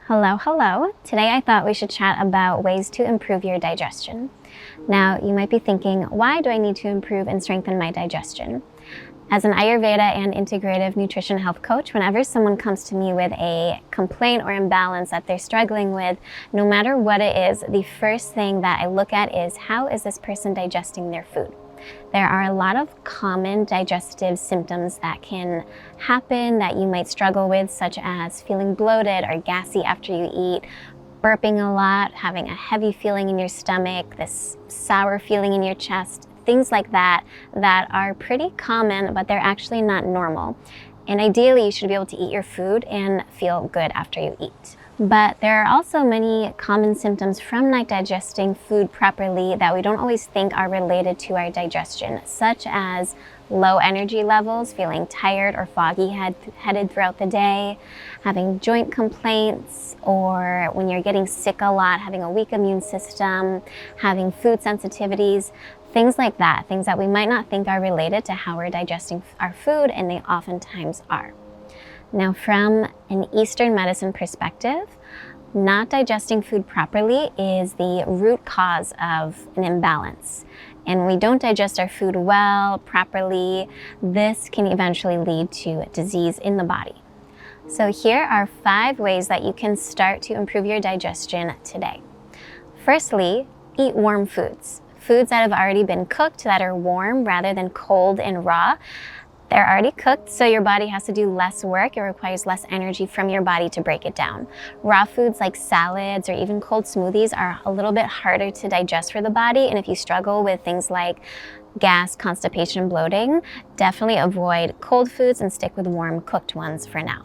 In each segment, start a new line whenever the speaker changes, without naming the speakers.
Hello, hello. Today I thought we should chat about ways to improve your digestion. Now, you might be thinking, why do I need to improve and strengthen my digestion? As an Ayurveda and integrative nutrition health coach, whenever someone comes to me with a complaint or imbalance that they're struggling with, no matter what it is, the first thing that I look at is how is this person digesting their food? There are a lot of common digestive symptoms that can happen that you might struggle with, such as feeling bloated or gassy after you eat, burping a lot, having a heavy feeling in your stomach, this sour feeling in your chest, things like that are pretty common, but they're actually not normal. And ideally, you should be able to eat your food and feel good after you eat. But there are also many common symptoms from not digesting food properly that we don't always think are related to our digestion, such as low energy levels, feeling tired or foggy-headed throughout the day, having joint complaints, or when you're getting sick a lot, having a weak immune system, having food sensitivities, things like that, things that we might not think are related to how we're digesting our food, and they oftentimes are. Now, from an Eastern medicine perspective, not digesting food properly is the root cause of an imbalance. And when we don't digest our food well, properly, this can eventually lead to disease in the body. So here are 5 ways that you can start to improve your digestion today. Firstly, eat warm foods. Foods that have already been cooked, that are warm rather than cold and raw. They're already cooked, so your body has to do less work. It requires less energy from your body to break it down. Raw foods like salads or even cold smoothies are a little bit harder to digest for the body, and if you struggle with things like gas, constipation, bloating, definitely avoid cold foods and stick with warm cooked ones for now.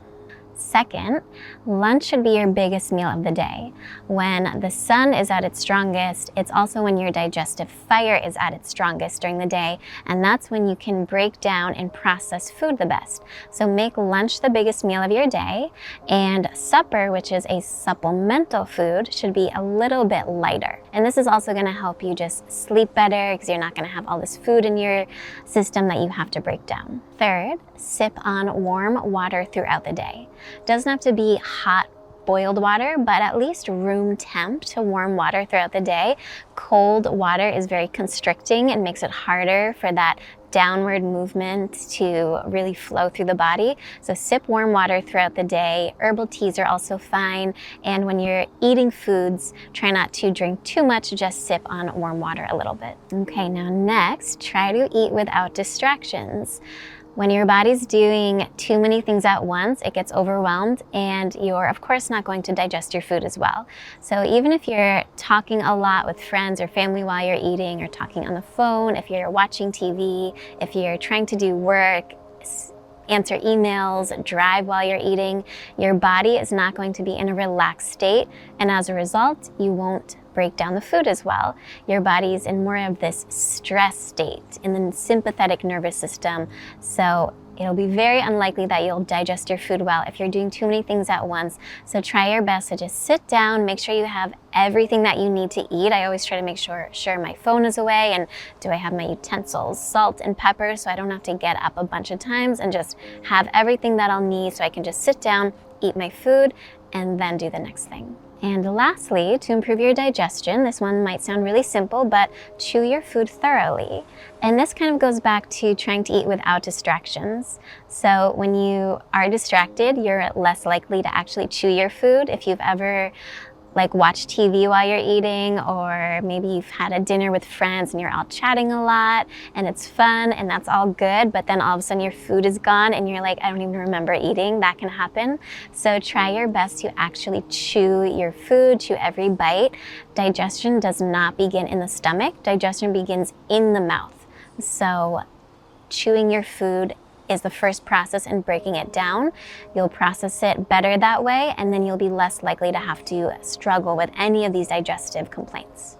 Second, lunch should be your biggest meal of the day. When the sun is at its strongest, it's also when your digestive fire is at its strongest during the day, and that's when you can break down and process food the best. So make lunch the biggest meal of your day, and supper, which is a supplemental food, should be a little bit lighter. And this is also going to help you just sleep better because you're not going to have all this food in your system that you have to break down. Third, sip on warm water throughout the day. Doesn't have to be hot boiled water, but at least room temp to warm water throughout the day. Cold water is very constricting and makes it harder for that downward movement to really flow through the body. So sip warm water throughout the day. Herbal teas are also fine. And when you're eating foods, try not to drink too much, just sip on warm water a little bit. Okay, now next, try to eat without distractions. When your body's doing too many things at once, it gets overwhelmed, and you're of course not going to digest your food as well. So even if you're talking a lot with friends or family while you're eating, or talking on the phone, if you're watching TV, if you're trying to do work, answer emails, drive while you're eating, your body is not going to be in a relaxed state, and as a result, you won't break down the food as well. Your body's in more of this stress state in the sympathetic nervous system, so it'll be very unlikely that you'll digest your food well if you're doing too many things at once. So try your best to just sit down, make sure you have everything that you need to eat. I always try to make sure my phone is away, and do I have my utensils, salt and pepper, so I don't have to get up a bunch of times, and just have everything that I'll need so I can just sit down, eat my food, and then do the next thing. And lastly, to improve your digestion, this one might sound really simple, but chew your food thoroughly. And this kind of goes back to trying to eat without distractions. So when you are distracted, you're less likely to actually chew your food. If you've ever watch TV while you're eating, or maybe you've had a dinner with friends and you're all chatting a lot and it's fun and that's all good, but then all of a sudden your food is gone and you're like, I don't even remember eating. That can happen. So try your best to actually chew your food, chew every bite. Digestion does not begin in the stomach. Digestion begins in the mouth. So chewing your food is the first process in breaking it down. You'll process it better that way, and then you'll be less likely to have to struggle with any of these digestive complaints.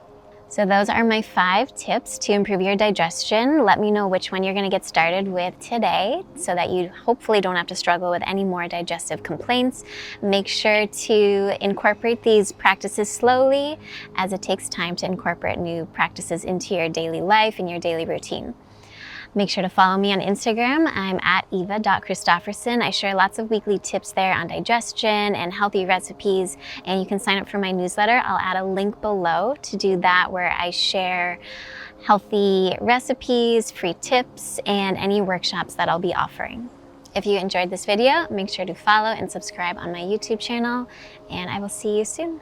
So those are my 5 tips to improve your digestion. Let me know which one you're going to get started with today so that you hopefully don't have to struggle with any more digestive complaints. Make sure to incorporate these practices slowly, as it takes time to incorporate new practices into your daily life and your daily routine. Make sure to follow me on Instagram. I'm at eva.christofferson. I share lots of weekly tips there on digestion and healthy recipes, and you can sign up for my newsletter. I'll add a link below to do that, where I share healthy recipes, free tips, and any workshops that I'll be offering. If you enjoyed this video, make sure to follow and subscribe on my YouTube channel, and I will see you soon.